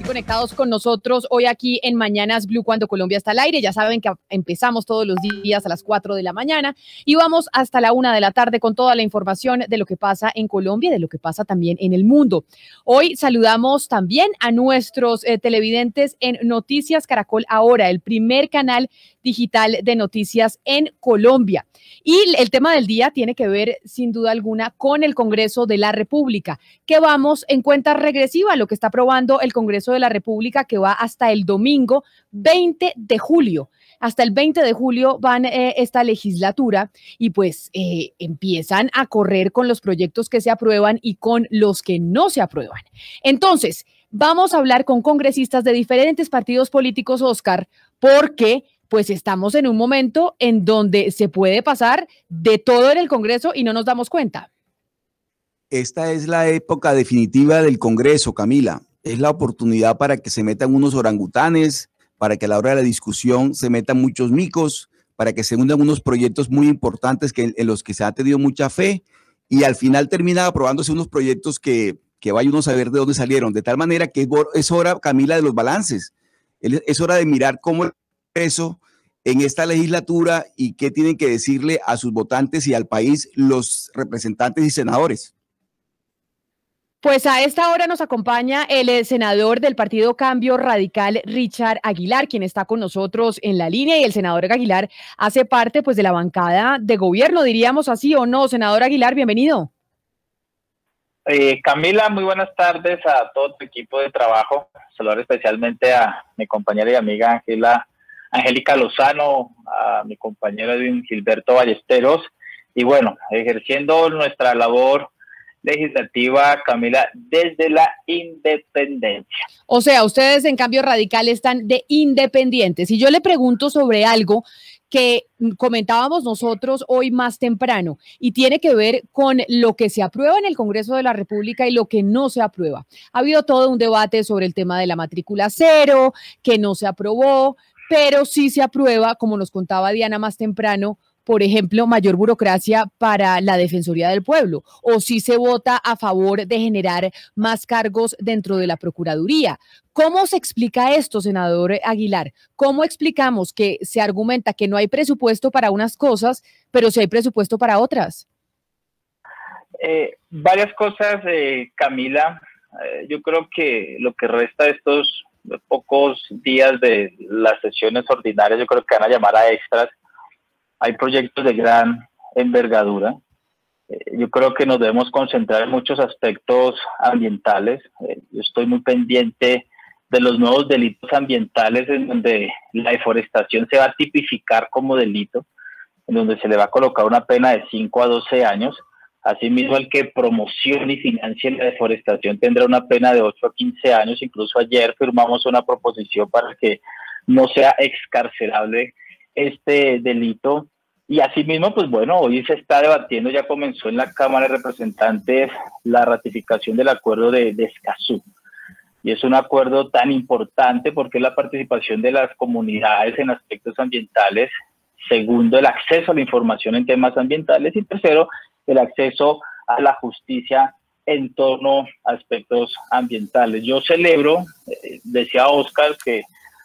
conectados con nosotros hoy aquí en Mañanas Blue cuando Colombia está al aire. Ya saben que empezamos todos los días a las 4 de la mañana y vamos hasta la 1 de la tarde con toda la información de lo que pasa en Colombia y de lo que pasa también en el mundo. Hoy saludamos también a nuestros televidentes en Noticias Caracol Ahora, el primer canal digital de noticias en Colombia. Y el tema del día tiene que ver, sin duda alguna, con el Congreso de la República, que vamos en cuenta regresiva, lo que está aprobando el Congreso de la República, que va hasta el domingo 20 de julio. Hasta el 20 de julio van esta legislatura y pues empiezan a correr con los proyectos que se aprueban y con los que no se aprueban. Entonces, vamos a hablar con congresistas de diferentes partidos políticos, Oscar, porque pues estamos en un momento en donde se puede pasar de todo en el Congreso y no nos damos cuenta. Esta es la época definitiva del Congreso, Camila. Es la oportunidad para que se metan unos orangutanes, para que a la hora de la discusión se metan muchos micos, para que se unan unos proyectos muy importantes en los que se ha tenido mucha fe y al final termina aprobándose unos proyectos que vaya uno a saber de dónde salieron. De tal manera que es hora, Camila, de los balances. Es hora de mirar cómo eso en esta legislatura y qué tienen que decirle a sus votantes y al país los representantes y senadores. Pues a esta hora nos acompaña el senador del Partido Cambio Radical, Richard Aguilar, quien está con nosotros en la línea, y el senador Aguilar hace parte pues de la bancada de gobierno, diríamos así o no. Senador Aguilar, bienvenido. Camila, muy buenas tardes a todo tu equipo de trabajo. Saludar especialmente a mi compañera y amiga Angélica Lozano, a mi compañero Edwin Gilberto Ballesteros, y bueno, ejerciendo nuestra labor legislativa, Camila, desde la independencia. O sea, ustedes en Cambio Radical están de independientes. Y yo le pregunto sobre algo que comentábamos nosotros hoy más temprano y tiene que ver con lo que se aprueba en el Congreso de la República y lo que no se aprueba. Ha habido todo un debate sobre el tema de la matrícula cero, que no se aprobó, pero sí se aprueba, como nos contaba Diana más temprano, por ejemplo, mayor burocracia para la Defensoría del Pueblo, o si se vota a favor de generar más cargos dentro de la Procuraduría. ¿Cómo se explica esto, senador Aguilar? ¿Cómo explicamos que se argumenta que no hay presupuesto para unas cosas, pero sí hay presupuesto para otras? Varias cosas, Camila. Yo creo que lo que resta de estos pocos días de las sesiones ordinarias, yo creo que van a llamar a extras. Hay proyectos de gran envergadura. Yo creo que nos debemos concentrar en muchos aspectos ambientales. Yo estoy muy pendiente de los nuevos delitos ambientales en donde la deforestación se va a tipificar como delito, en donde se le va a colocar una pena de 5 a 12 años. Asimismo, el que promocione y financie la deforestación tendrá una pena de 8 a 15 años. Incluso ayer firmamos una proposición para que no sea excarcelable este delito. Y asimismo, pues bueno, hoy se está debatiendo, ya comenzó en la Cámara de Representantes la ratificación del acuerdo de Escazú. Y es un acuerdo tan importante porque es la participación de las comunidades en aspectos ambientales. Segundo, el acceso a la información en temas ambientales. Y tercero, el acceso a la justicia en torno a aspectos ambientales. Yo celebro, decía Oscar, que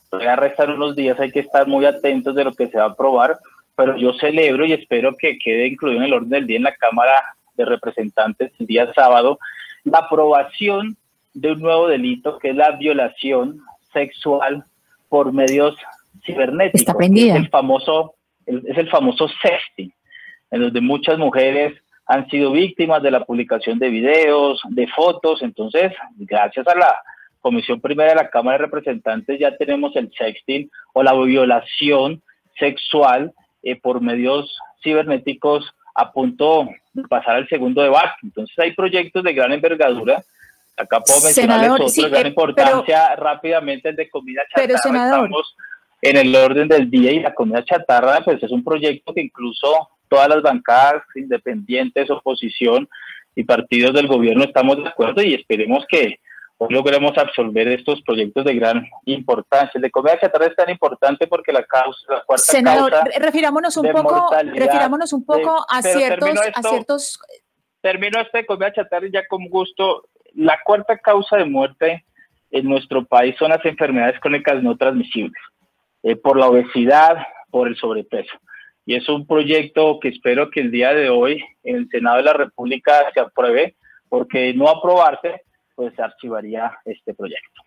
todavía restan unos días, hay que estar muy atentos de lo que se va a aprobar, pero yo celebro y espero que quede incluido en el orden del día en la Cámara de Representantes el día sábado la aprobación de un nuevo delito que es la violación sexual por medios cibernéticos. Está prendida. Es el famoso sexting, en donde muchas mujeres han sido víctimas de la publicación de videos, de fotos. Entonces, gracias a la Comisión Primera de la Cámara de Representantes ya tenemos el sexting o la violación sexual por medios cibernéticos a punto de pasar al segundo debate. Entonces hay proyectos de gran envergadura. Acá puedo mencionarles otros de gran importancia rápidamente, el de comida chatarra. Estamos en el orden del día y la comida chatarra pues es un proyecto que incluso todas las bancadas independientes, oposición y partidos del gobierno estamos de acuerdo y esperemos que hoy logremos absolver estos proyectos de gran importancia. El de comida chatarra es tan importante porque la cuarta senador, causa refirámonos un poco a ciertos... Termino este de comida chatarra y ya con gusto. La cuarta causa de muerte en nuestro país son las enfermedades crónicas no transmisibles, por la obesidad, por el sobrepeso. Y es un proyecto que espero que el día de hoy en el Senado de la República se apruebe, porque no aprobarse, pues se archivaría este proyecto.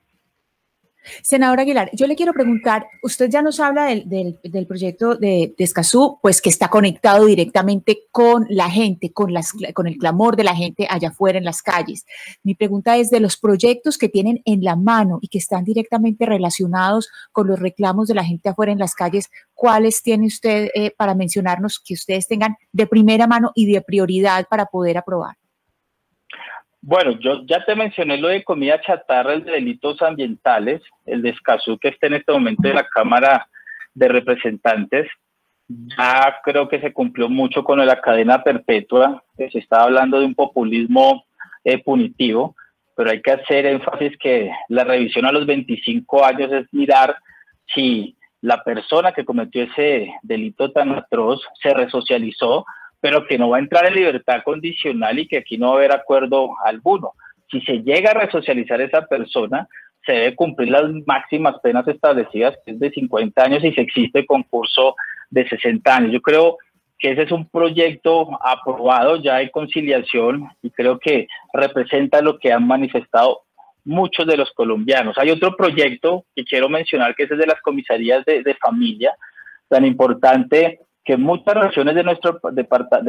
Senador Aguilar, yo le quiero preguntar, usted ya nos habla del proyecto de Escazú, pues que está conectado directamente con la gente, con el clamor de la gente allá afuera en las calles. Mi pregunta es de los proyectos que tienen en la mano y que están directamente relacionados con los reclamos de la gente afuera en las calles, ¿cuáles tiene usted para mencionarnos que ustedes tengan de primera mano y de prioridad para poder aprobar? Bueno, yo ya te mencioné lo de comida chatarra, el de delitos ambientales, el de Escazú que está en este momento en la Cámara de Representantes. Ya creo que se cumplió mucho con la cadena perpetua, que se estaba hablando de un populismo punitivo, pero hay que hacer énfasis que la revisión a los 25 años es mirar si la persona que cometió ese delito tan atroz se resocializó, pero que no va a entrar en libertad condicional y que aquí no va a haber acuerdo alguno. Si se llega a resocializar esa persona, se debe cumplir las máximas penas establecidas, que es de 50 años, y si existe concurso de 60 años. Yo creo que ese es un proyecto aprobado ya de conciliación y creo que representa lo que han manifestado muchos de los colombianos. Hay otro proyecto que quiero mencionar, que es el de las comisarías de familia, tan importante que muchas regiones de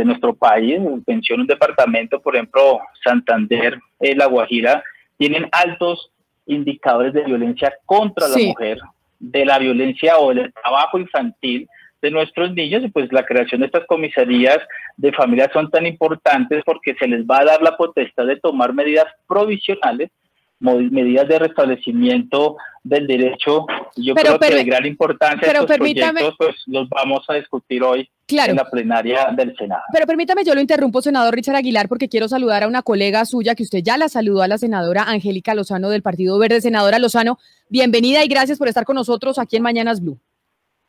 nuestro país, menciono un departamento, por ejemplo, Santander, La Guajira, tienen altos indicadores de violencia contra la mujer, de la violencia o del trabajo infantil de nuestros niños, y pues la creación de estas comisarías de familia son tan importantes porque se les va a dar la potestad de tomar medidas provisionales, medidas de restablecimiento del derecho. Yo creo que de gran importancia estos proyectos pues los vamos a discutir hoy en la plenaria del Senado. Pero permítame, yo lo interrumpo, senador Richard Aguilar, porque quiero saludar a una colega suya que usted ya la saludó, a la senadora Angélica Lozano del Partido Verde. Senadora Lozano, bienvenida y gracias por estar con nosotros aquí en Mañanas Blue.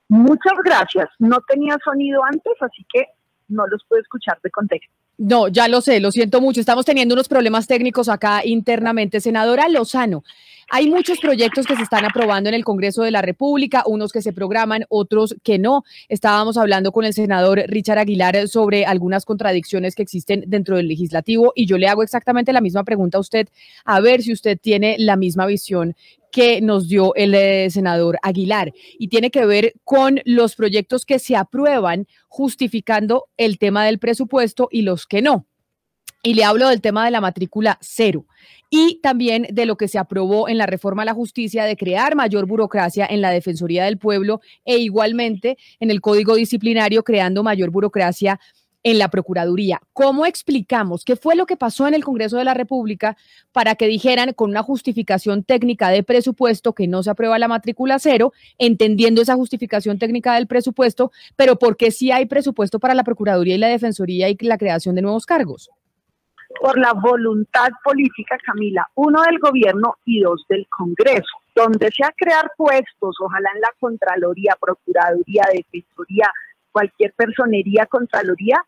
Muchas gracias. No tenía sonido antes, así que no los puedo escuchar de contexto. No, ya lo sé, lo siento mucho. Estamos teniendo unos problemas técnicos acá internamente. Senadora Lozano, hay muchos proyectos que se están aprobando en el Congreso de la República, unos que se programan, otros que no. Estábamos hablando con el senador Richard Aguilar sobre algunas contradicciones que existen dentro del legislativo y yo le hago exactamente la misma pregunta a usted, a ver si usted tiene la misma visión que nos dio el senador Aguilar, y tiene que ver con los proyectos que se aprueban justificando el tema del presupuesto y los que no. Y le hablo del tema de la matrícula cero y también de lo que se aprobó en la reforma a la justicia de crear mayor burocracia en la Defensoría del Pueblo e igualmente en el Código Disciplinario creando mayor burocracia en la Procuraduría. ¿Cómo explicamos qué fue lo que pasó en el Congreso de la República para que dijeran con una justificación técnica de presupuesto que no se aprueba la matrícula cero, entendiendo esa justificación técnica del presupuesto, pero por qué sí hay presupuesto para la Procuraduría y la Defensoría y la creación de nuevos cargos? Por la voluntad política, Camila, 1 del gobierno y 2 del Congreso, donde sea crear puestos, ojalá en la Contraloría, Procuraduría, Defensoría, cualquier personería, Contraloría,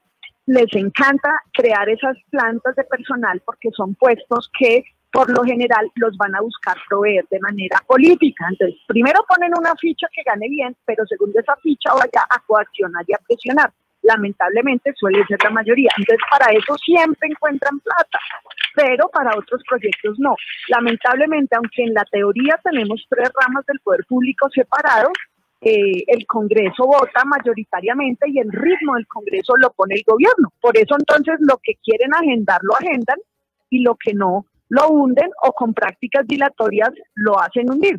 les encanta crear esas plantas de personal porque son puestos que por lo general los van a buscar proveer de manera política. Entonces, primero ponen una ficha que gane bien, pero segundo esa ficha vaya a coaccionar y a presionar. Lamentablemente suele ser la mayoría. Entonces, para eso siempre encuentran plata, pero para otros proyectos no. Lamentablemente, aunque en la teoría tenemos 3 ramas del poder público separados, el Congreso vota mayoritariamente y el ritmo del Congreso lo pone el gobierno. Por eso entonces lo que quieren agendar lo agendan y lo que no lo hunden o con prácticas dilatorias lo hacen hundir.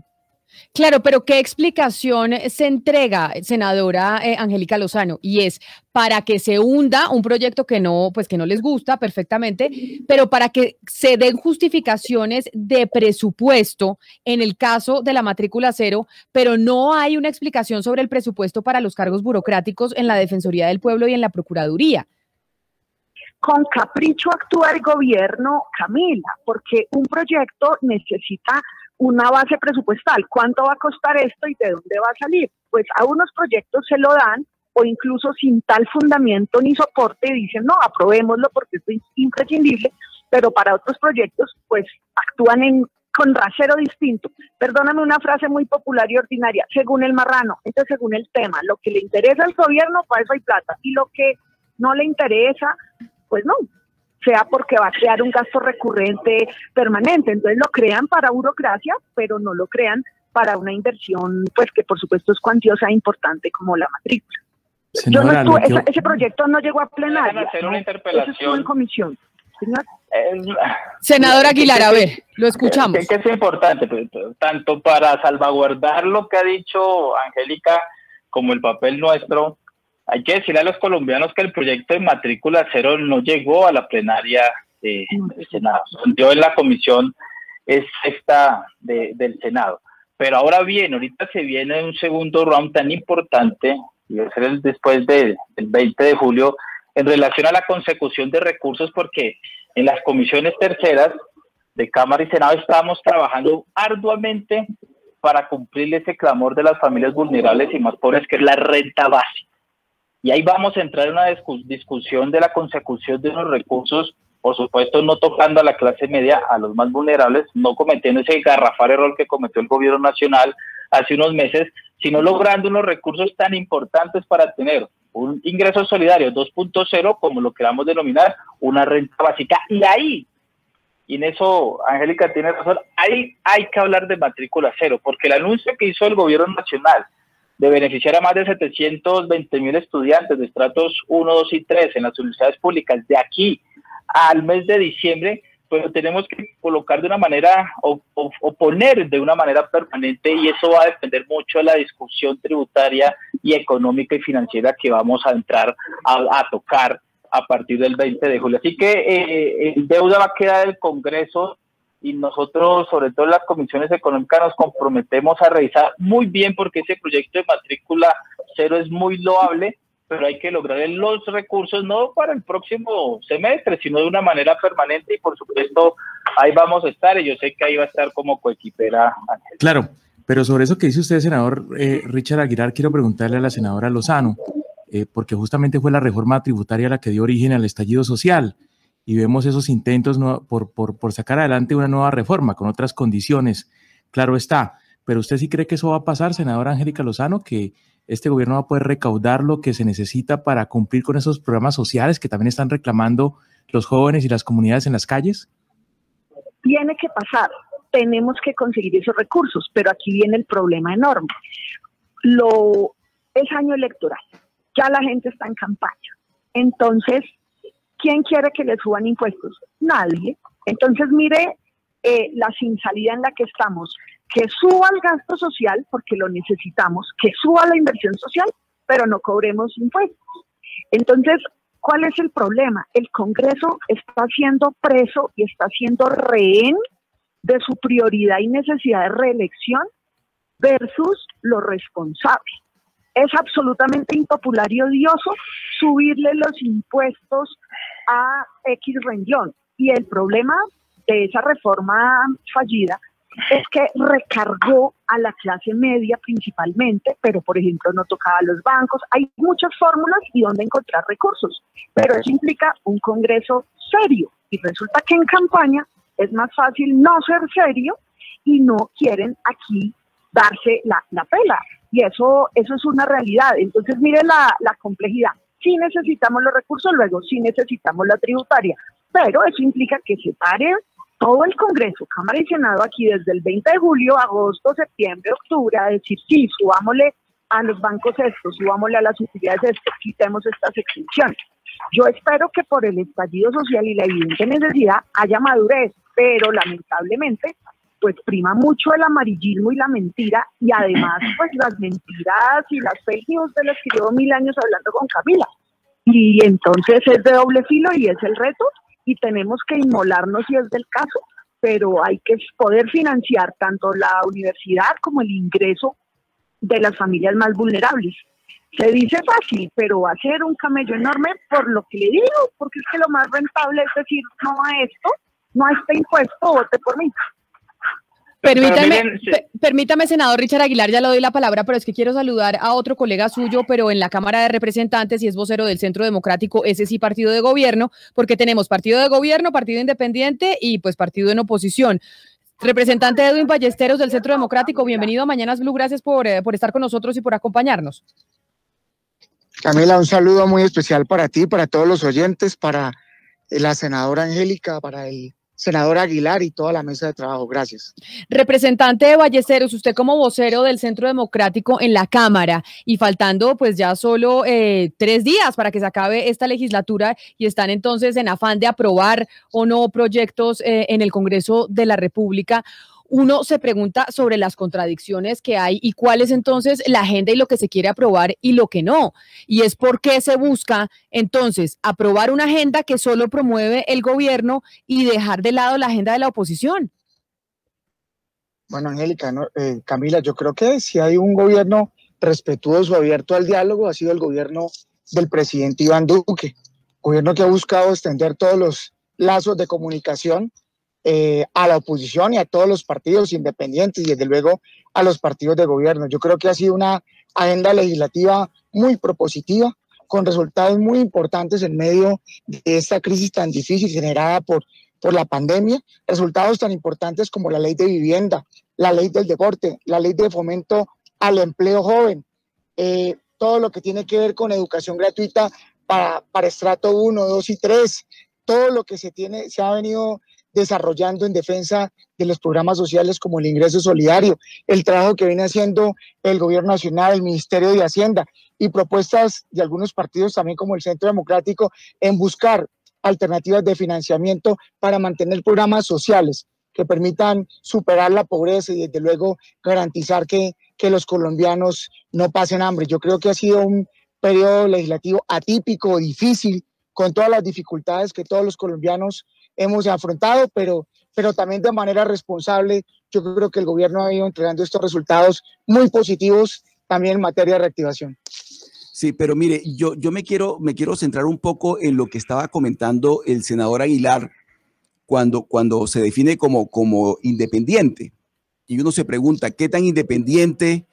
Claro, pero ¿qué explicación se entrega, senadora Angélica Lozano? Y es para que se hunda un proyecto que no, pues que no les gusta perfectamente, pero para que se den justificaciones de presupuesto en el caso de la matrícula cero, pero no hay una explicación sobre el presupuesto para los cargos burocráticos en la Defensoría del Pueblo y en la Procuraduría. Con capricho actúa el gobierno, Camila, porque un proyecto necesita una base presupuestal. ¿Cuánto va a costar esto y de dónde va a salir? Pues a unos proyectos se lo dan o incluso sin tal fundamento ni soporte dicen no, aprobémoslo porque esto es imprescindible, pero para otros proyectos pues actúan con rasero distinto. Perdóname una frase muy popular y ordinaria, según el marrano, entonces según el tema, lo que le interesa al gobierno, para eso hay plata, y lo que no le interesa, pues no, sea porque va a crear un gasto recurrente permanente, entonces lo crean para burocracia, pero no lo crean para una inversión, pues que por supuesto es cuantiosa e importante como la matrícula. Senadora, Ese proyecto no llegó a plenaria, hacer una eso interpelación. estuvo en comisión. Señor. Senador Aguilar, a ver, lo escuchamos. Que es importante, pues, tanto para salvaguardar lo que ha dicho Angélica como el papel nuestro. Hay que decirle a los colombianos que el proyecto de matrícula cero no llegó a la plenaria del Senado. Yo en la comisión sexta del Senado. Pero ahora bien, ahorita se viene un segundo round tan importante, y va a ser después del 20 de julio, en relación a la consecución de recursos, porque en las comisiones terceras de Cámara y Senado estamos trabajando arduamente para cumplir ese clamor de las familias vulnerables y más pobres, que es la renta básica. Y ahí vamos a entrar en una discusión de la consecución de los recursos, por supuesto no tocando a la clase media, a los más vulnerables, no cometiendo ese garrafal error que cometió el gobierno nacional hace unos meses, sino logrando unos recursos tan importantes para tener un ingreso solidario 2.0, como lo queramos denominar, una renta básica. Y ahí, y en eso Angélica tiene razón, ahí hay que hablar de matrícula cero, porque el anuncio que hizo el gobierno nacional de beneficiar a más de 720,000 estudiantes de estratos 1, 2 y 3 en las universidades públicas de aquí al mes de diciembre, pues lo tenemos que colocar de una manera o poner de una manera permanente, y eso va a depender mucho de la discusión tributaria y económica y financiera que vamos a entrar a tocar a partir del 20 de julio. Así que en deuda va a quedar el Congreso, y nosotros, sobre todo en las comisiones económicas, nos comprometemos a revisar muy bien, porque ese proyecto de matrícula cero es muy loable, pero hay que lograr los recursos no para el próximo semestre, sino de una manera permanente, y por supuesto ahí vamos a estar, y yo sé que ahí va a estar como coequipera Ángel. Claro, pero sobre eso que dice usted, senador Richard Aguilar, quiero preguntarle a la senadora Lozano, porque justamente fue la reforma tributaria la que dio origen al estallido social, y vemos esos intentos por sacar adelante una nueva reforma con otras condiciones, claro está, pero ¿usted sí cree que eso va a pasar, senadora Angélica Lozano, que este gobierno va a poder recaudar lo que se necesita para cumplir con esos programas sociales que también están reclamando los jóvenes y las comunidades en las calles? Tiene que pasar, tenemos que conseguir esos recursos, pero aquí viene el problema enorme. Es año electoral, ya la gente está en campaña, entonces, ¿quién quiere que le suban impuestos? Nadie. Entonces, mire la sin salida en la que estamos, que suba el gasto social, porque lo necesitamos, que suba la inversión social, pero no cobremos impuestos. Entonces, ¿cuál es el problema? El Congreso está siendo preso y está siendo rehén de su prioridad y necesidad de reelección versus lo responsable. Es absolutamente impopular y odioso subirle los impuestos a X renglón. Y el problema de esa reforma fallida es que recargó a la clase media principalmente, pero por ejemplo no tocaba a los bancos. Hay muchas fórmulas y dónde encontrar recursos, pero eso implica un Congreso serio. Y resulta que en campaña es más fácil no ser serio y no quieren aquí darse la pela. Y eso es una realidad. Entonces, mire la complejidad. Sí necesitamos los recursos, luego sí necesitamos la tributaria, pero eso implica que se pare todo el Congreso, Cámara y Senado aquí desde el 20 de julio, agosto, septiembre, octubre, a decir, sí, subámosle a los bancos esto, subámosle a las utilidades esto, quitemos estas exenciones. Yo espero que por el estallido social y la evidente necesidad haya madurez, pero lamentablemente pues prima mucho el amarillismo y la mentira, y además pues las mentiras y las fake news de las que llevo 1000 años hablando con Camila. Y entonces es de doble filo y es el reto, y tenemos que inmolarnos si es del caso, pero hay que poder financiar tanto la universidad como el ingreso de las familias más vulnerables. Se dice fácil, pero va a ser un camello enorme por lo que le digo, porque es que lo más rentable es decir no a esto, no a este impuesto, vote por mí. Permítame, senador Richard Aguilar, ya le doy la palabra, pero es que quiero saludar a otro colega suyo, pero en la Cámara de Representantes, y es vocero del Centro Democrático, ese sí partido de gobierno, porque tenemos partido de gobierno, partido independiente y pues partido en oposición. Representante Edwin Ballesteros del Centro Democrático, bienvenido a Mañanas Blue, gracias por estar con nosotros y por acompañarnos. Camila, un saludo muy especial para ti, para todos los oyentes, para la senadora Angélica, para el senador Aguilar y toda la mesa de trabajo. Gracias. Representante de Ballesteros, usted como vocero del Centro Democrático en la Cámara y faltando pues ya solo 3 días para que se acabe esta legislatura y están entonces en afán de aprobar o no proyectos en el Congreso de la República. Uno se pregunta sobre las contradicciones que hay y cuál es entonces la agenda y lo que se quiere aprobar y lo que no. Y es por qué se busca entonces aprobar una agenda que solo promueve el gobierno y dejar de lado la agenda de la oposición. Bueno, Angélica, Camila, yo creo que si hay un gobierno respetuoso, abierto al diálogo, ha sido el gobierno del presidente Iván Duque, gobierno que ha buscado extender todos los lazos de comunicación a la oposición y a todos los partidos independientes y desde luego a los partidos de gobierno. Yo creo que ha sido una agenda legislativa muy propositiva, con resultados muy importantes en medio de esta crisis tan difícil generada por la pandemia, resultados tan importantes como la ley de vivienda, la ley del deporte, la ley de fomento al empleo joven, todo lo que tiene que ver con educación gratuita para estrato 1, 2 y 3, todo lo que se ha venido desarrollando en defensa de los programas sociales como el ingreso solidario, el trabajo que viene haciendo el gobierno nacional, el Ministerio de Hacienda y propuestas de algunos partidos también como el Centro Democrático en buscar alternativas de financiamiento para mantener programas sociales que permitan superar la pobreza y desde luego garantizar que los colombianos no pasen hambre. Yo creo que ha sido un periodo legislativo atípico, difícil, con todas las dificultades que todos los colombianos hemos afrontado, pero también de manera responsable. Yo creo que el gobierno ha ido entregando estos resultados muy positivos también en materia de reactivación. Sí, pero mire, yo me quiero centrar un poco en lo que estaba comentando el senador Aguilar cuando se define como independiente. Y uno se pregunta, ¿qué tan independiente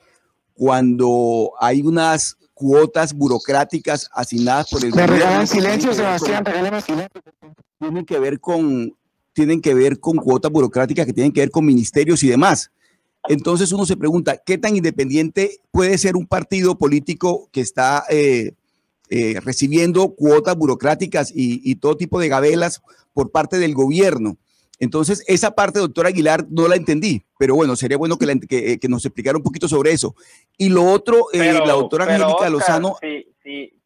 cuando hay unas cuotas burocráticas asignadas por el gobierno? Me regalan silencio, Sebastián, regálame silencio. Tienen que ver con cuotas burocráticas que tienen que ver con ministerios y demás. Entonces uno se pregunta, ¿qué tan independiente puede ser un partido político que está recibiendo cuotas burocráticas y todo tipo de gabelas por parte del gobierno? Entonces, esa parte, doctor Aguilar, no la entendí, pero bueno, sería bueno que nos explicara un poquito sobre eso. Y lo otro, la doctora Angélica Oscar, Lozano.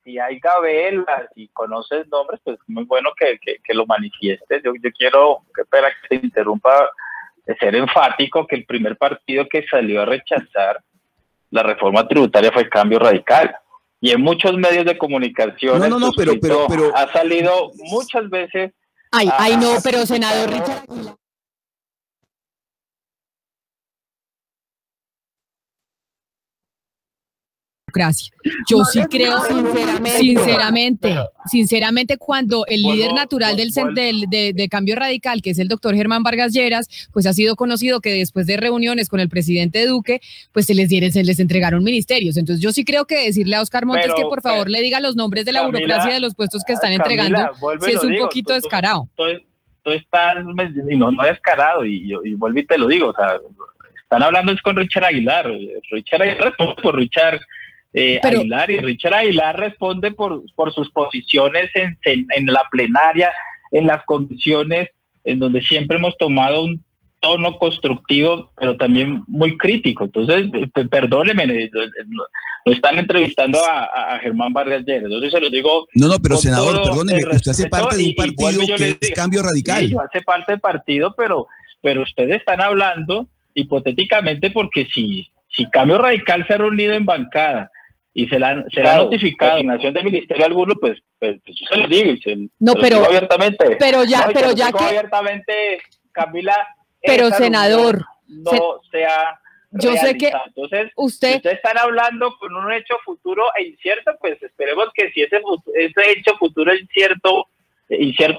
Si hay gabelas y conoces nombres, pues muy bueno que lo manifiestes. Yo quiero, que espera que te interrumpa, de ser enfático que el primer partido que salió a rechazar la reforma tributaria fue el Cambio Radical. Y en muchos medios de comunicación pero ha salido muchas veces. Ay, no, pero senador Richard. Yo sí creo sinceramente cuando el líder natural de Cambio Radical, que es el doctor Germán Vargas Lleras, pues ha sido conocido que después de reuniones con el presidente Duque, pues se les entregaron ministerios. Entonces yo sí creo que decirle a Oscar Montes que por favor le diga los nombres de la burocracia de los puestos que están entregando, si es un poquito descarado. Tú estás, no descarado, y vuelvo y te lo digo, o sea, están hablando es con Richard Aguilar. Richard Aguilar responde por Richard Aguilar, y Richard Aguilar responde por sus posiciones en la plenaria, en las condiciones en donde siempre hemos tomado un tono constructivo, pero también muy crítico. Entonces, perdóneme, lo están entrevistando a Germán Vargas Lleras. Entonces se lo digo. No, pero senador, perdóneme, usted hace parte de un partido que es Cambio Radical. Sí, yo hace parte del partido, pero ustedes están hablando hipotéticamente porque si Cambio Radical se ha reunido en bancada y se la ha notificado en nación del ministerio alguno, pues yo se lo digo y digo abiertamente. Pero ya que abiertamente, Camila, pero senador, yo sé que entonces ustedes están hablando con un hecho futuro e incierto, pues esperemos que si ese hecho futuro incierto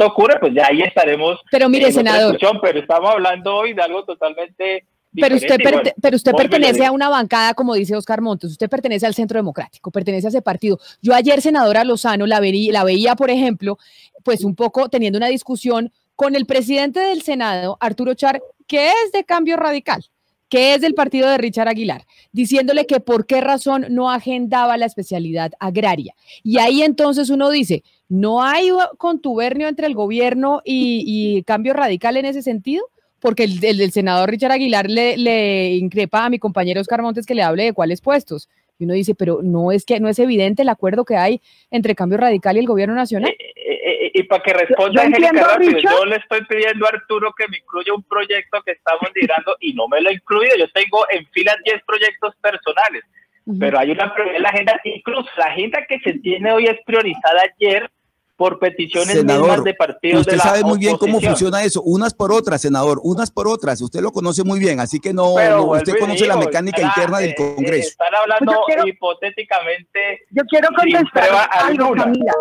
ocurre, pues ya ahí estaremos. Pero mire, senador, pero estamos hablando hoy de algo totalmente diferente. Pero usted pertenece a una bancada, como dice Oscar Montes, usted pertenece al Centro Democrático, pertenece a ese partido. Yo ayer, senadora Lozano, la veía, por ejemplo, pues un poco teniendo una discusión con el presidente del Senado, Arturo Char, que es de Cambio Radical, que es del partido de Richard Aguilar, diciéndole que por qué razón no agendaba la especialidad agraria. Y ahí entonces uno dice, ¿no hay contubernio entre el gobierno y Cambio Radical en ese sentido? Porque el senador Richard Aguilar le increpa a mi compañero Oscar Montes que le hable de cuáles puestos. Y uno dice, pero no es evidente el acuerdo que hay entre Cambio Radical y el gobierno nacional. Y para que responda Angélica rápido, yo le estoy pidiendo a Arturo que me incluya un proyecto que estamos liderando y no me lo ha incluido. Yo tengo en fila 10 proyectos personales, pero hay una prioridad en la agenda, incluso la agenda que se tiene hoy es priorizada ayer por peticiones senador, mismas de partidos de la usted sabe muy bien oposición. cómo funciona eso, unas por otras, senador, unas por otras, usted lo conoce muy bien, así que usted conoce la mecánica interna del Congreso. Están hablando hipotéticamente. Yo quiero contestar algo, Camila.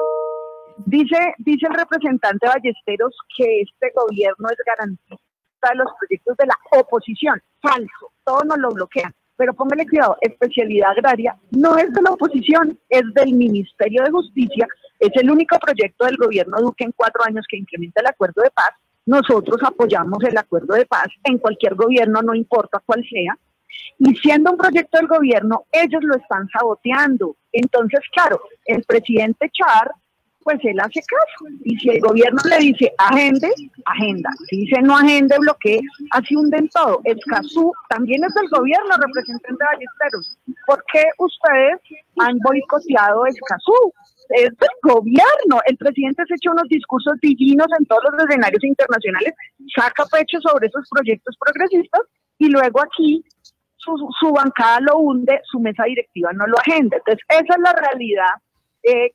Dice el representante Ballesteros que este gobierno es garantista de los proyectos de la oposición. Falso, todos nos lo bloquean. Pero póngale cuidado, especialidad agraria no es de la oposición, es del Ministerio de Justicia, es el único proyecto del gobierno Duque en 4 años que implementa el acuerdo de paz. Nosotros apoyamos el acuerdo de paz en cualquier gobierno, no importa cuál sea, y siendo un proyecto del gobierno, ellos lo están saboteando. Entonces, claro, el presidente Char, pues él hace caso, y si el gobierno le dice agende, agenda, si dice no agende, bloquee, así hunden todo. Escazú también es del gobierno, representante Ballesteros. ¿Por qué ustedes han boicoteado Escazú? Es del gobierno. El presidente se echa unos discursos divinos en todos los escenarios internacionales, saca pecho sobre esos proyectos progresistas, y luego aquí su bancada lo hunde, su mesa directiva no lo agenda. Entonces esa es la realidad,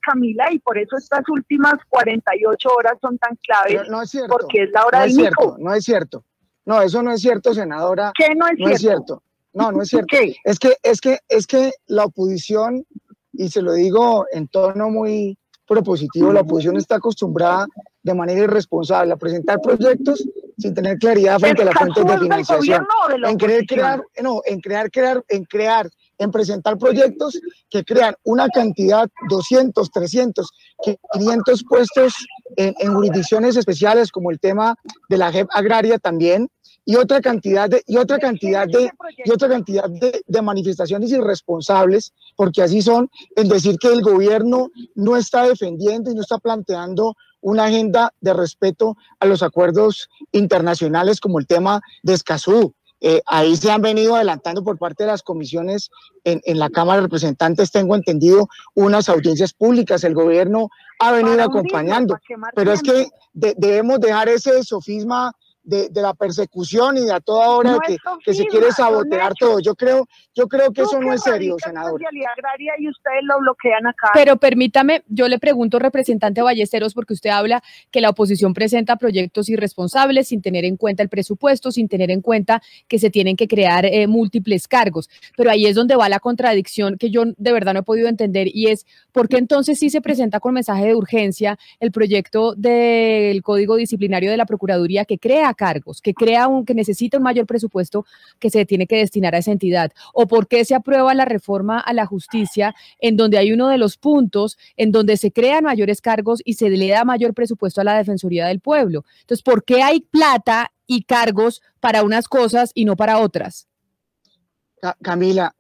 Camila, y por eso estas últimas 48 horas son tan claves. No es cierto, porque es la hora del Nico. No es cierto. No, eso no es cierto, senadora. ¿Qué no es cierto? No, no es cierto. ¿Qué? Es que la oposición, y se lo digo en tono muy propositivo, la oposición está acostumbrada de manera irresponsable a presentar proyectos sin tener claridad frente a las fuentes de financiación. En presentar proyectos que crean una cantidad, 200, 300, 500 puestos en jurisdicciones especiales, como el tema de la JEP agraria también, y otra cantidad de manifestaciones irresponsables, porque así son, en decir que el gobierno no está defendiendo y no está planteando una agenda de respeto a los acuerdos internacionales, como el tema de Escazú. Ahí se han venido adelantando por parte de las comisiones en la Cámara de Representantes, tengo entendido, unas audiencias públicas. El gobierno ha venido acompañando, pero es que debemos dejar ese sofisma de la persecución y de a toda hora que se quiere sabotear todo. Yo creo que eso no es serio, senador. Y ustedes lo bloquean acá. Pero permítame, yo le pregunto, representante Ballesteros, porque usted habla que la oposición presenta proyectos irresponsables sin tener en cuenta el presupuesto, sin tener en cuenta que se tienen que crear múltiples cargos. Pero ahí es donde va la contradicción que yo de verdad no he podido entender, y es ¿por qué entonces sí se presenta con mensaje de urgencia el proyecto del Código Disciplinario de la Procuraduría que crea cargos, que necesita un mayor presupuesto que se tiene que destinar a esa entidad? ¿O por qué se aprueba la reforma a la justicia en donde hay uno de los puntos en donde se crean mayores cargos y se le da mayor presupuesto a la Defensoría del Pueblo? Entonces, ¿por qué hay plata y cargos para unas cosas y no para otras? Camila,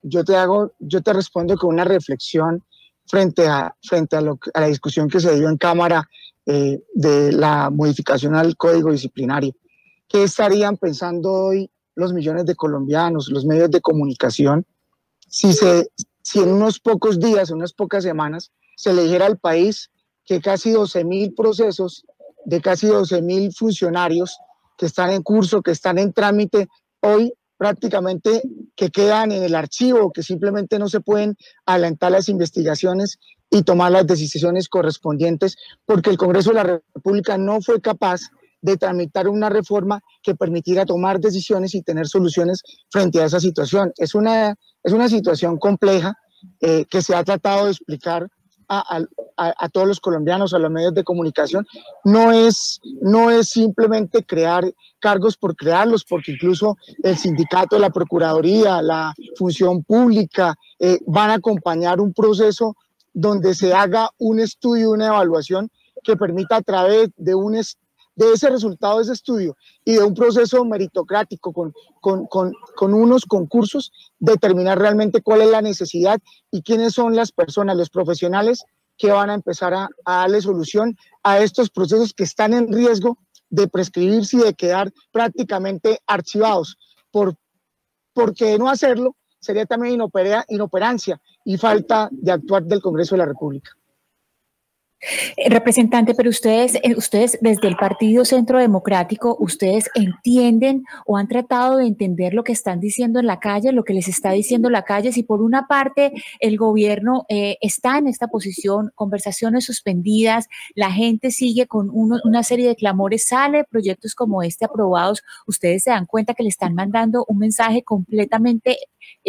yo te respondo con una reflexión frente a la discusión que se dio en Cámara de la modificación al Código Disciplinario. ¿Qué estarían pensando hoy los millones de colombianos, los medios de comunicación, si en unos pocos días, unas pocas semanas, se le dijera al país que casi 12.000 procesos de casi 12.000 funcionarios que están en curso, que están en trámite, hoy prácticamente que quedan en el archivo, que simplemente no se pueden adelantar las investigaciones y tomar las decisiones correspondientes, porque el Congreso de la República no fue capaz de tramitar una reforma que permitiera tomar decisiones y tener soluciones frente a esa situación? Es una situación compleja que se ha tratado de explicar a todos los colombianos, a los medios de comunicación. No es simplemente crear cargos por crearlos, porque incluso el sindicato, la Procuraduría, la Función Pública van a acompañar un proceso donde se haga un estudio, una evaluación que permita a través de de ese resultado de ese estudio y de un proceso meritocrático con unos concursos, determinar realmente cuál es la necesidad y quiénes son las personas, los profesionales que van a empezar a darle solución a estos procesos que están en riesgo de prescribirse y de quedar prácticamente archivados. Porque de no hacerlo sería también inoperancia y falta de actuar del Congreso de la República. Representante, pero ustedes desde el Partido Centro Democrático, ¿ustedes entienden o han tratado de entender lo que están diciendo en la calle, lo que les está diciendo la calle? Si por una parte el gobierno está en esta posición, conversaciones suspendidas, la gente sigue con una serie de clamores, sale proyectos como este aprobados, ¿ustedes se dan cuenta que le están mandando un mensaje completamente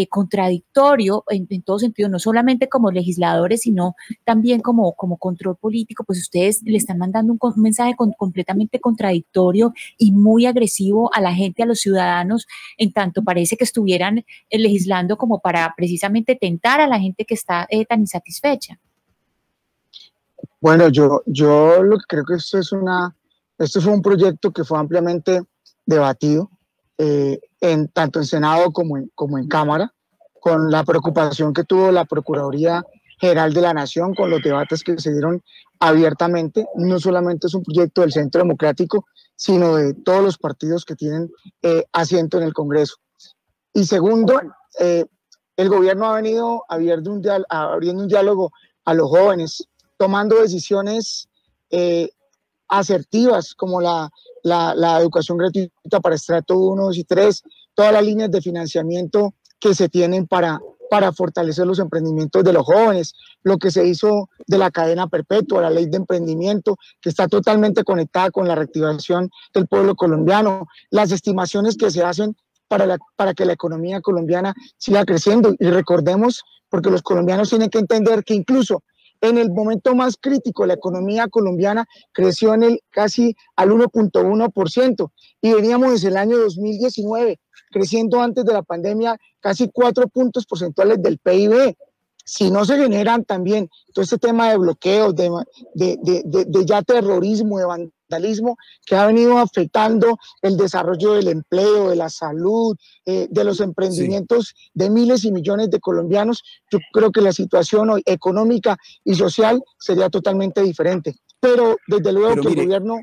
contradictorio en todo sentido, no solamente como legisladores, sino también como control político? Pues ustedes le están mandando un mensaje completamente contradictorio y muy agresivo a la gente, a los ciudadanos, en tanto parece que estuvieran legislando como para precisamente tentar a la gente que está tan insatisfecha. Bueno, yo lo que creo que esto fue un proyecto que fue ampliamente debatido, tanto en Senado como en Cámara, con la preocupación que tuvo la Procuraduría General de la Nación, con los debates que se dieron abiertamente. No solamente es un proyecto del Centro Democrático, sino de todos los partidos que tienen asiento en el Congreso. Y segundo, el gobierno ha venido abriendo un diálogo a los jóvenes, tomando decisiones asertivas como la educación gratuita para estrato 1, 2 y 3, todas las líneas de financiamiento que se tienen para fortalecer los emprendimientos de los jóvenes, lo que se hizo de la cadena perpetua, la ley de emprendimiento, que está totalmente conectada con la reactivación del pueblo colombiano, las estimaciones que se hacen para que la economía colombiana siga creciendo. Y recordemos, porque los colombianos tienen que entender que incluso en el momento más crítico, la economía colombiana creció casi al 1.1% y veníamos desde el año 2019 creciendo antes de la pandemia casi 4 puntos porcentuales del PIB. Si no se generan también todo este tema de bloqueos, de ya terrorismo, de vandalismo, que ha venido afectando el desarrollo del empleo, de la salud, de los emprendimientos de miles y millones de colombianos, yo creo que la situación hoy económica y social sería totalmente diferente. Pero desde luego que el gobierno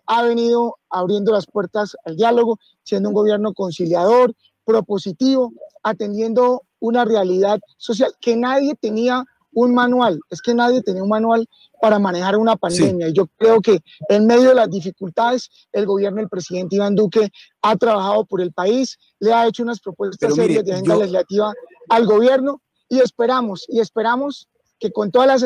ha venido abriendo las puertas al diálogo, siendo un gobierno conciliador, propositivo, atendiendo una realidad social que nadie tenía un manual, es que nadie tenía un manual para manejar una pandemia. Sí. Y yo creo que en medio de las dificultades, el gobierno del presidente Iván Duque ha trabajado por el país, le ha hecho unas propuestas serias de agenda legislativa al gobierno y esperamos que con todas las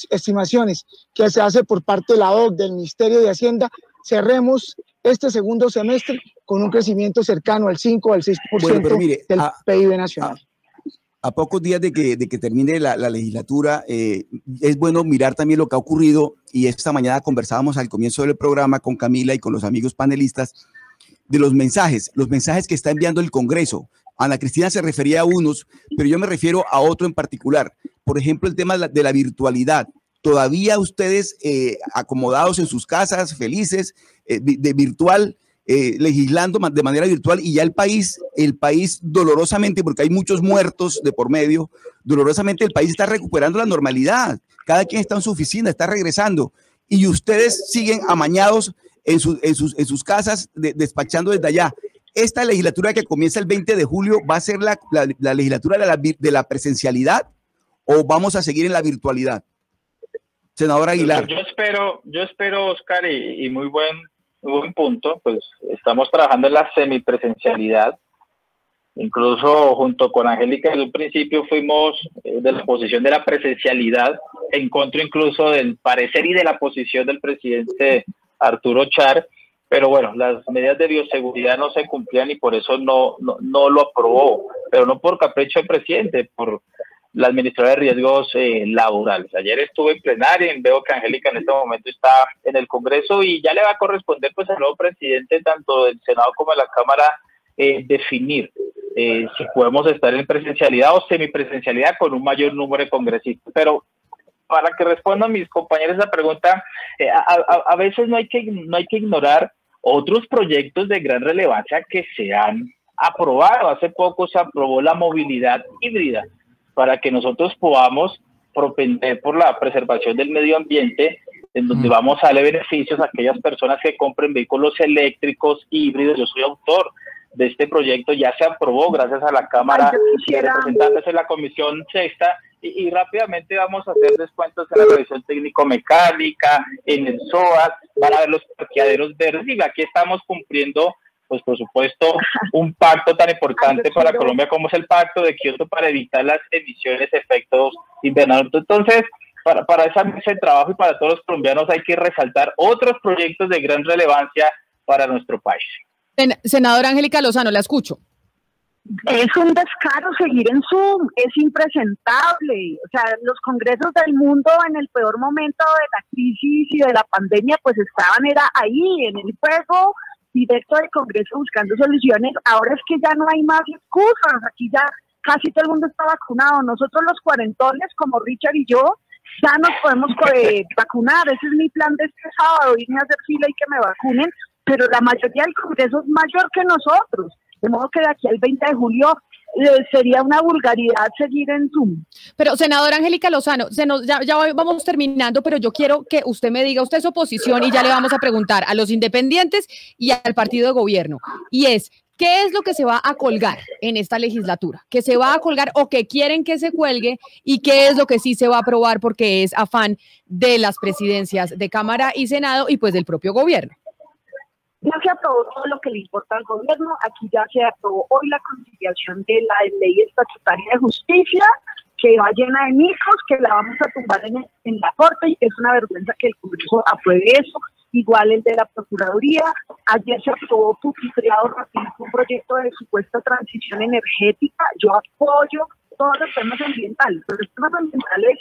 estimaciones que se hace por parte de la OCDE, del Ministerio de Hacienda, cerremos este segundo semestre con un crecimiento cercano al 5 o al 6% del PIB nacional. A pocos días de que termine la legislatura, es bueno mirar también lo que ha ocurrido, y esta mañana conversábamos al comienzo del programa con Camila y con los amigos panelistas de los mensajes que está enviando el Congreso. Ana Cristina se refería a unos, pero yo me refiero a otro en particular. Por ejemplo, el tema de la virtualidad. Todavía ustedes acomodados en sus casas, felices, de virtual, legislando de manera virtual, y ya el país dolorosamente, porque hay muchos muertos de por medio, dolorosamente el país está recuperando la normalidad. Cada quien está en su oficina, está regresando, y ustedes siguen amañados en sus casas, despachando desde allá. Esta legislatura que comienza el 20 de julio, ¿va a ser la legislatura de la presencialidad o vamos a seguir en la virtualidad? Senador Aguilar. Yo espero, Oscar, y muy buen punto, pues estamos trabajando en la semipresencialidad. Incluso junto con Angélica, en un principio fuimos de la posición de la presencialidad, en contra incluso del parecer y de la posición del presidente Arturo Char, pero bueno, las medidas de bioseguridad no se cumplían y por eso no lo aprobó, pero no por capricho del presidente, por la administración de riesgos laborales. Ayer estuve en plenaria y veo que Angélica en este momento está en el Congreso y ya le va a corresponder pues al nuevo presidente, tanto del Senado como de la Cámara, definir si podemos estar en presencialidad o semipresencialidad con un mayor número de congresistas. Pero para que respondan mis compañeros esa pregunta, a veces no hay que ignorar otros proyectos de gran relevancia que se han aprobado. Hace poco se aprobó la movilidad híbrida para que nosotros podamos propender por la preservación del medio ambiente, en donde vamos a darle beneficios a aquellas personas que compren vehículos eléctricos híbridos. Yo soy autor de este proyecto, ya se aprobó gracias a la Cámara de Representantes en la Comisión Sexta, y rápidamente vamos a hacer descuentos en la revisión técnico-mecánica, en el SOAT, van a ver los parqueaderos verdes, y aquí estamos cumpliendo, pues por supuesto, un pacto tan importante para Colombia como es el Pacto de Kioto para evitar las emisiones de efectos invernadero. Entonces, para esa mesa de trabajo y para todos los colombianos hay que resaltar otros proyectos de gran relevancia para nuestro país. Senadora Angélica Lozano, la escucho. Es un descaro seguir en Zoom, es impresentable. O sea, los congresos del mundo en el peor momento de la crisis y de la pandemia, pues era ahí, en el juego directo del Congreso buscando soluciones. Ahora es que ya no hay más excusas, aquí ya casi todo el mundo está vacunado. Nosotros los cuarentones, como Richard y yo, ya nos podemos vacunar. Ese es mi plan de este sábado, irme a hacer fila y que me vacunen, pero la mayoría del Congreso es mayor que nosotros. De modo que de aquí al 20 de julio sería una vulgaridad seguir en Zoom. Pero, senadora Angélica Lozano, ya vamos terminando, pero yo quiero que usted me diga, usted es oposición y ya le vamos a preguntar a los independientes y al partido de gobierno. Y es, ¿qué es lo que se va a colgar en esta legislatura? ¿Qué se va a colgar o que quieren que se cuelgue? ¿Y qué es lo que sí se va a aprobar porque es afán de las presidencias de Cámara y Senado y pues del propio gobierno? Ya se aprobó todo lo que le importa al gobierno. Aquí ya se aprobó hoy la conciliación de la ley estatutaria de justicia, que va llena de micos, que la vamos a tumbar en la Corte, y es una vergüenza que el Congreso apruebe eso. Igual el de la Procuraduría. Ayer se aprobó pupitreado rapidito un proyecto de supuesta transición energética. Yo apoyo todos los temas ambientales, pero los temas ambientales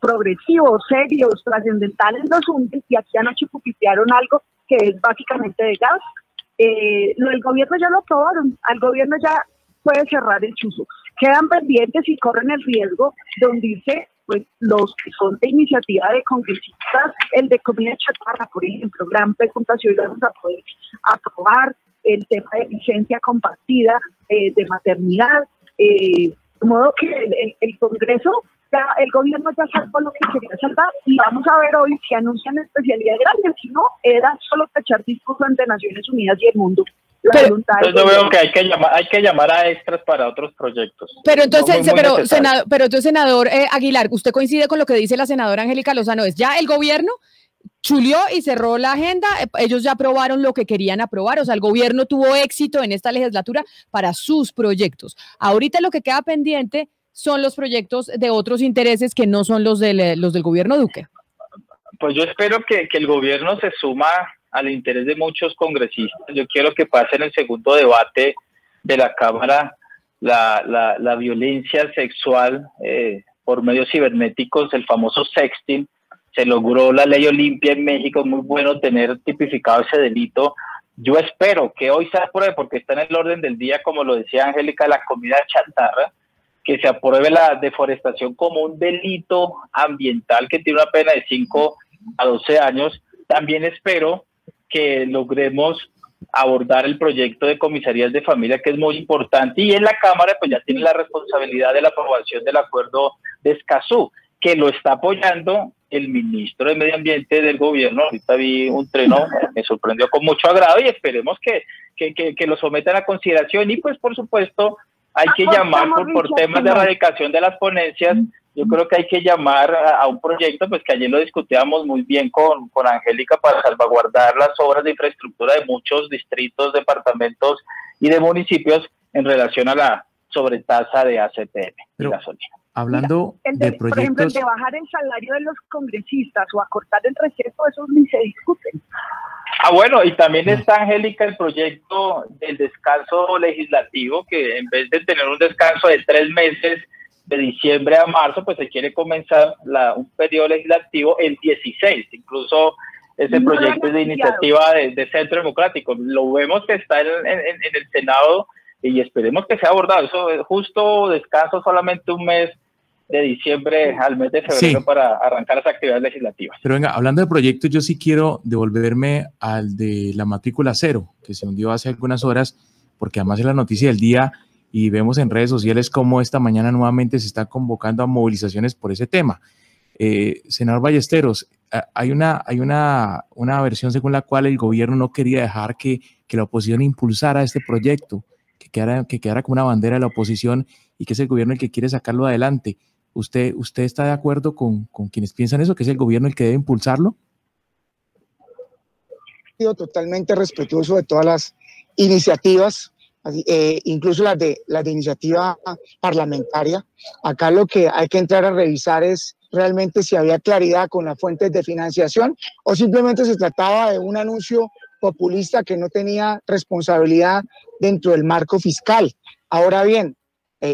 progresivos, serios, trascendentales los hunden, y aquí anoche pupitrearon algo que es básicamente de gas. Lo del gobierno ya lo aprobaron, al gobierno ya puede cerrar el chuzo. Quedan pendientes y corren el riesgo de hundirse pues los que son de iniciativa de congresistas, el de comida chatarra, por ejemplo, gran pregunta si hoy vamos a poder aprobar el tema de licencia compartida de maternidad, de modo que el Congreso, el gobierno ya salvó lo que quería salvar, y vamos a ver hoy si anuncian especialidad grande, si no, era solo tachar discurso ante Naciones Unidas y el mundo. Yo veo que hay que llamar a extras para otros proyectos. Pero entonces, senador Aguilar, ¿usted coincide con lo que dice la senadora Angélica Lozano? Es ya el gobierno chulió y cerró la agenda, ellos ya aprobaron lo que querían aprobar, o sea, el gobierno tuvo éxito en esta legislatura para sus proyectos. Ahorita lo que queda pendiente son los proyectos de otros intereses que no son los del gobierno Duque. Pues yo espero que el gobierno se suma al interés de muchos congresistas. Yo quiero que pase en el segundo debate de la Cámara la violencia sexual por medios cibernéticos, el famoso sexting. Se logró la ley Olimpia en México, es muy bueno tener tipificado ese delito. Yo espero que hoy se apruebe, porque está en el orden del día, como lo decía Angélica, la comida chatarra, que se apruebe la deforestación como un delito ambiental que tiene una pena de 5 a 12 años. También espero que logremos abordar el proyecto de comisarías de familia, que es muy importante, y en la Cámara pues ya tiene la responsabilidad de la aprobación del acuerdo de Escazú, que lo está apoyando el ministro de Medio Ambiente del gobierno. Ahorita vi un treno, me sorprendió con mucho agrado, y esperemos que lo sometan a consideración. Y pues por supuesto hay que llamar por temas de erradicación de las ponencias. Yo creo que hay que llamar a un proyecto, pues que ayer lo discutíamos muy bien con Angélica, para salvaguardar las obras de infraestructura de muchos distritos, departamentos y de municipios en relación a la sobretasa de ACPM y gasolina. Hablando de proyectos... Por ejemplo, el de bajar el salario de los congresistas o acortar el receso, esos ni se discuten. Bueno, y también está, Angélica, el proyecto del descanso legislativo, que en vez de tener un descanso de 3 meses, de diciembre a marzo, pues se quiere comenzar un periodo legislativo el 16. Incluso ese proyecto es de iniciativa de Centro Democrático. Lo vemos que está en el Senado, y esperemos que sea abordado. Eso es justo, descanso solamente un mes diciembre al mes de febrero para arrancar las actividades legislativas. Pero venga, hablando de proyectos, yo sí quiero devolverme al de la matrícula cero, que se hundió hace algunas horas, porque además es la noticia del día y vemos en redes sociales cómo esta mañana nuevamente se está convocando a movilizaciones por ese tema. Senador Ballesteros, hay una versión según la cual el gobierno no quería dejar que la oposición impulsara este proyecto, que quedara como una bandera de la oposición y que es el gobierno el que quiere sacarlo adelante. ¿Usted está de acuerdo con quienes piensan eso, que es el gobierno el que debe impulsarlo? Totalmente respetuoso de todas las iniciativas, incluso las de iniciativa parlamentaria. Acá lo que hay que entrar a revisar es realmente si había claridad con las fuentes de financiación o simplemente se trataba de un anuncio populista que no tenía responsabilidad dentro del marco fiscal. Ahora bien,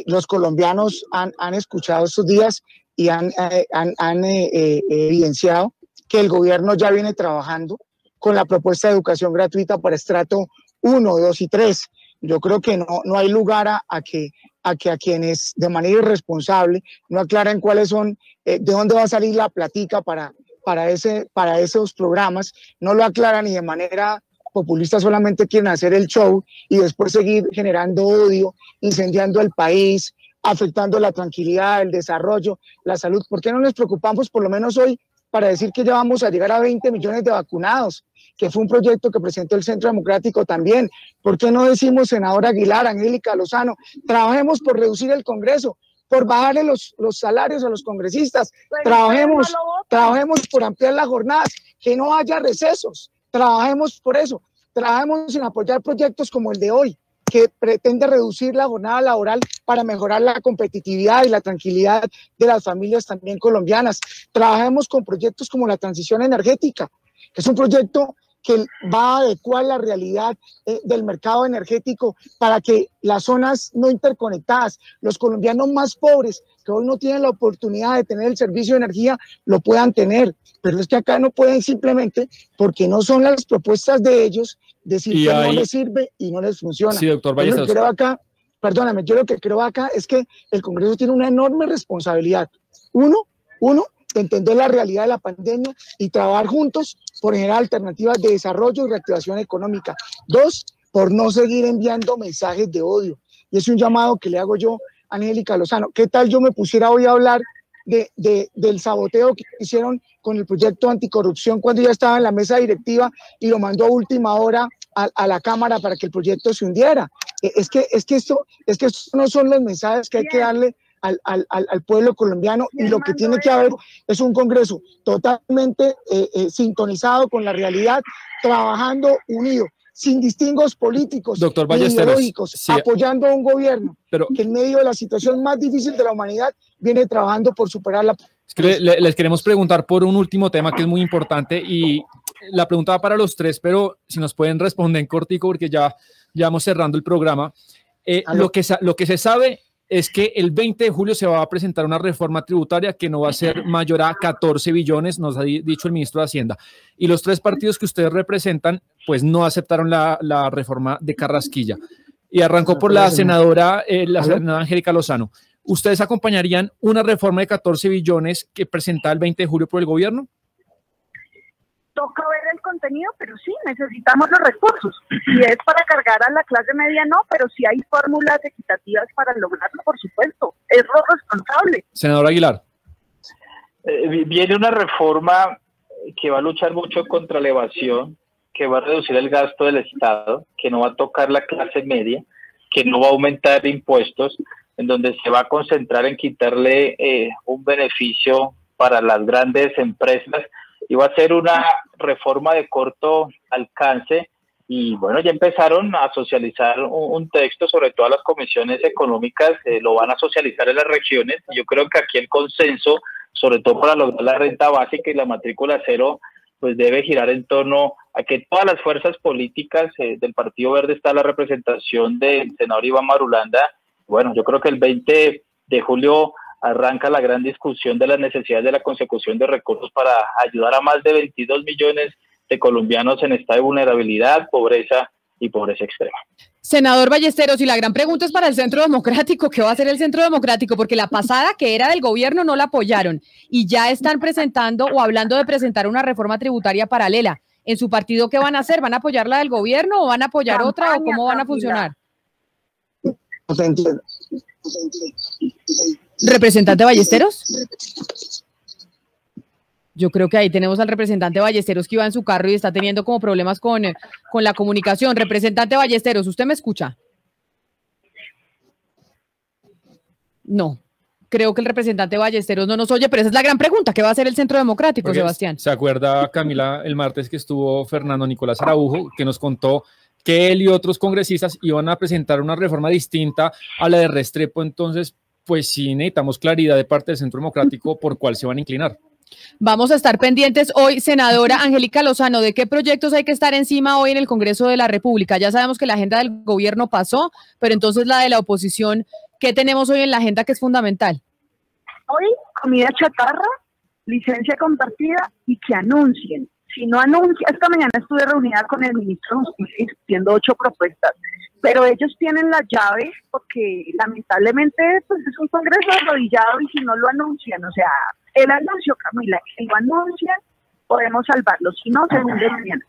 los colombianos han escuchado estos días y han evidenciado que el gobierno ya viene trabajando con la propuesta de educación gratuita para estrato 1, 2 y 3. Yo creo que no hay lugar a que quienes de manera irresponsable no aclaren cuáles son, de dónde va a salir la platica para esos programas, no lo aclaran y de manera populista solamente quieren hacer el show y después seguir generando odio, incendiando el país, afectando la tranquilidad, el desarrollo, la salud. ¿Por qué no nos preocupamos por lo menos hoy para decir que ya vamos a llegar a 20 millones de vacunados, que fue un proyecto que presentó el Centro Democrático también? ¿Por qué no decimos, senadora Aguilar, Angélica Lozano, trabajemos por reducir el Congreso, por bajarle los salarios a los congresistas, trabajemos por ampliar las jornadas, que no haya recesos, trabajemos por eso, trabajemos en apoyar proyectos como el de hoy, que pretende reducir la jornada laboral para mejorar la competitividad y la tranquilidad de las familias también colombianas. Trabajemos con proyectos como la transición energética, que es un proyecto que va a adecuar la realidad del mercado energético para que las zonas no interconectadas, los colombianos más pobres que hoy no tienen la oportunidad de tener el servicio de energía, lo puedan tener. Pero es que acá no pueden simplemente, porque no son las propuestas de ellos, decir que no les sirve y no les funciona. Sí, doctor Ballesteros. Yo lo que creo acá es que el Congreso tiene una enorme responsabilidad. Uno, de entender la realidad de la pandemia y trabajar juntos por generar alternativas de desarrollo y reactivación económica. Dos, por no seguir enviando mensajes de odio. Y es un llamado que le hago yo a Angélica Lozano. ¿Qué tal yo me pusiera hoy a hablar del saboteo que hicieron con el proyecto anticorrupción cuando ya estaba en la mesa directiva y lo mandó a última hora a la Cámara para que el proyecto se hundiera? Es que estos no son los mensajes que hay que darle al pueblo colombiano, y lo que tiene que haber es un Congreso totalmente sintonizado con la realidad, trabajando unido, sin distingos políticos, doctor ideológicos, sí, apoyando a un gobierno que en medio de la situación más difícil de la humanidad viene trabajando por superarla. Es que les queremos preguntar por un último tema que es muy importante, y la pregunta va para los tres, pero si nos pueden responder en cortico porque ya vamos cerrando el programa. Lo que se sabe es que el 20 de julio se va a presentar una reforma tributaria que no va a ser mayor a 14 billones, nos ha dicho el ministro de Hacienda. Y los tres partidos que ustedes representan, pues no aceptaron la reforma de Carrasquilla. Y arrancó por la senadora Angélica Lozano. ¿Ustedes acompañarían una reforma de 14 billones que presenta el 20 de julio por el gobierno? Toca ver el contenido, pero sí, necesitamos los recursos. Si es para cargar a la clase media, no, pero si hay fórmulas equitativas para lograrlo, por supuesto, es lo responsable. Senador Aguilar. Viene una reforma que va a luchar mucho contra la evasión, que va a reducir el gasto del Estado, que no va a tocar la clase media, que no va a aumentar impuestos, en donde se va a concentrar en quitarle un beneficio para las grandes empresas, y va a ser una reforma de corto alcance. Y bueno, ya empezaron a socializar un texto, sobre todo las comisiones económicas, lo van a socializar en las regiones. Yo creo que aquí el consenso, sobre todo para lograr la renta básica y la matrícula cero, pues debe girar en torno a que todas las fuerzas políticas del Partido Verde, está la representación del senador Iván Marulanda. Bueno, yo creo que el 20 de julio arranca la gran discusión de las necesidades de la consecución de recursos para ayudar a más de 22 millones de colombianos en estado de vulnerabilidad, pobreza y pobreza extrema. Senador Ballesteros, y la gran pregunta es para el Centro Democrático, ¿qué va a hacer el Centro Democrático? Porque la pasada, que era del gobierno, no la apoyaron y ya están presentando o hablando de presentar una reforma tributaria paralela. ¿En su partido qué van a hacer? ¿Van a apoyar la del gobierno o van a apoyar otra o cómo van a funcionar? No se entiende. ¿Representante Ballesteros? Yo creo que ahí tenemos al representante Ballesteros que iba en su carro y está teniendo como problemas con la comunicación. Representante Ballesteros, ¿usted me escucha? No, creo que el representante Ballesteros no nos oye, pero esa es la gran pregunta. ¿Qué va a hacer el Centro Democrático, Porque Sebastián? ¿se acuerda, Camila, el martes que estuvo Fernando Nicolás Araujo, que nos contó que él y otros congresistas iban a presentar una reforma distinta a la de Restrepo? Entonces, pues sí necesitamos claridad de parte del Centro Democrático por cuál se van a inclinar. Vamos a estar pendientes hoy, senadora Angélica Lozano, de qué proyectos hay que estar encima hoy en el Congreso de la República. Ya sabemos que la agenda del gobierno pasó, pero entonces la de la oposición, ¿qué tenemos hoy en la agenda que es fundamental? Hoy, comida chatarra, licencia compartida y que anuncien. Si no anuncian, esta mañana estuve reunida con el ministro de Justicia discutiendo 8 propuestas, pero ellos tienen la llave porque lamentablemente pues, es un congreso arrodillado y si no lo anuncian, o sea, el anuncio, Camila, si lo anuncian, podemos salvarlo, si no, según de mañana.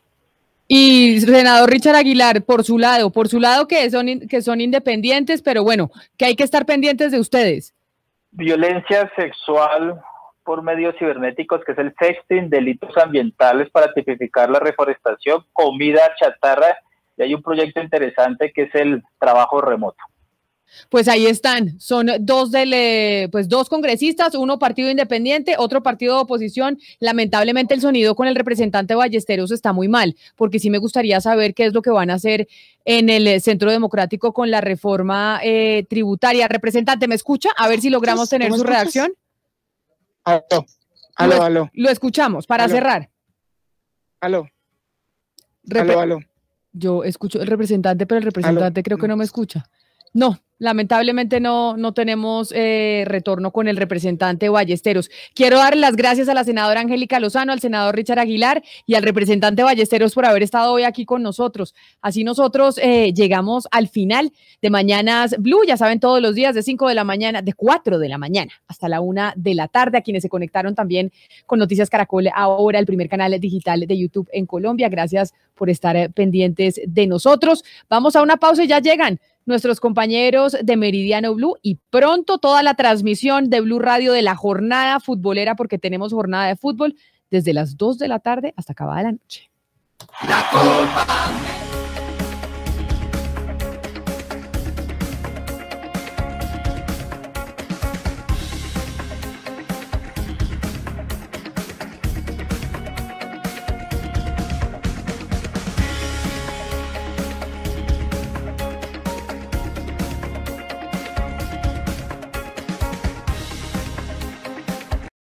Y senador Richard Aguilar, por su lado que son independientes, pero bueno, que hay que estar pendientes de ustedes. Violencia sexual por medios cibernéticos, que es el sexting, delitos ambientales para tipificar la reforestación, comida chatarra, y hay un proyecto interesante que es el trabajo remoto. Pues ahí están, son dos congresistas, uno partido independiente, otro partido de oposición. Lamentablemente el sonido con el representante Ballesteros está muy mal, porque sí me gustaría saber qué es lo que van a hacer en el Centro Democrático con la reforma tributaria. Representante, ¿me escucha? A ver si logramos tener su reacción. Aló. Lo escuchamos, para cerrar. Aló. Yo escucho el representante, pero el representante creo que no me escucha. No, lamentablemente no tenemos retorno con el representante Ballesteros. Quiero dar las gracias a la senadora Angélica Lozano, al senador Richard Aguilar y al representante Ballesteros por haber estado hoy aquí con nosotros. Así nosotros llegamos al final de Mañanas Blue, ya saben, todos los días de 4 de la mañana hasta la 1 de la tarde, a quienes se conectaron también con Noticias Caracol, ahora el primer canal digital de YouTube en Colombia. Gracias por estar pendientes de nosotros. Vamos a una pausa y ya llegan nuestros compañeros de Meridiano Blue y pronto toda la transmisión de Blue Radio de la jornada futbolera, porque tenemos jornada de fútbol desde las 2 de la tarde hasta acabada la noche. La Copa